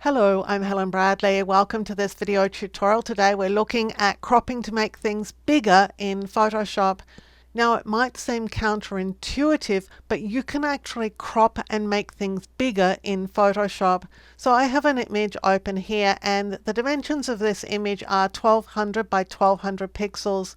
Hello, I'm Helen Bradley. Welcome to this video tutorial. Today we're looking at cropping to make things bigger in Photoshop. Now it might seem counterintuitive, but you can actually crop and make things bigger in Photoshop. So I have an image open here and the dimensions of this image are 1200 by 1200 pixels.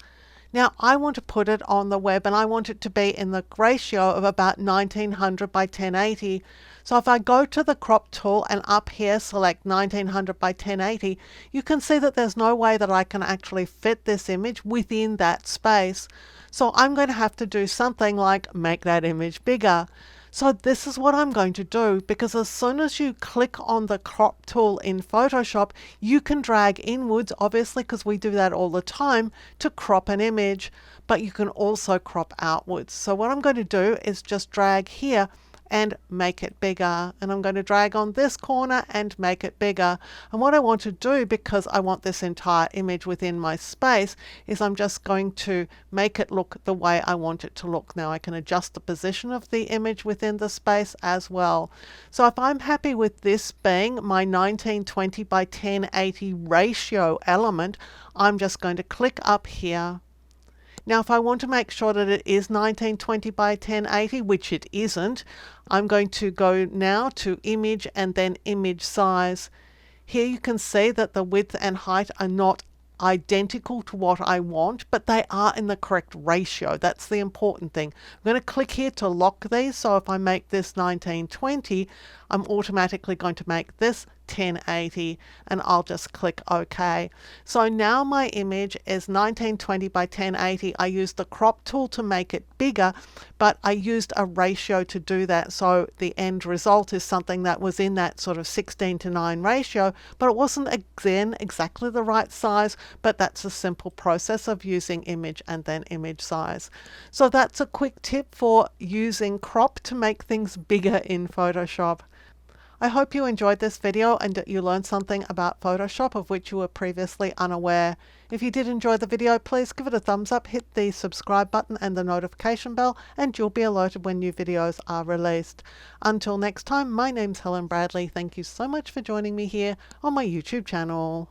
Now I want to put it on the web and I want it to be in the ratio of about 1900 by 1080. So if I go to the crop tool and up here select 1900 by 1080, you can see that there's no way that I can actually fit this image within that space. So I'm going to have to do something like make that image bigger. So this is what I'm going to do, because as soon as you click on the crop tool in Photoshop, you can drag inwards, obviously, because we do that all the time, to crop an image, but you can also crop outwards. So what I'm going to do is just drag here and make it bigger, and I'm going to drag on this corner and make it bigger. And what I want to do, because I want this entire image within my space, is I'm just going to make it look the way I want it to look. Now I can adjust the position of the image within the space as well. So if I'm happy with this being my 1920 by 1080 ratio element, I'm just going to click up here. Now if I want to make sure that it is 1920 by 1080, which it isn't, I'm going to go now to image and then image size. Here you can see that the width and height are not identical to what I want, but they are in the correct ratio. That's the important thing. I'm going to click here to lock these. So if I make this 1920, I'm automatically going to make this 1080 and I'll just click OK. So now my image is 1920 by 1080. I used the crop tool to make it bigger, but I used a ratio to do that. So the end result is something that was in that sort of 16:9 ratio, but it wasn't again exactly the right size, but that's a simple process of using image and then image size. So that's a quick tip for using crop to make things bigger in Photoshop. I hope you enjoyed this video and that you learned something about Photoshop of which you were previously unaware. If you did enjoy the video, please give it a thumbs up, hit the subscribe button and the notification bell, and you'll be alerted when new videos are released. Until next time, my name's Helen Bradley. Thank you so much for joining me here on my YouTube channel.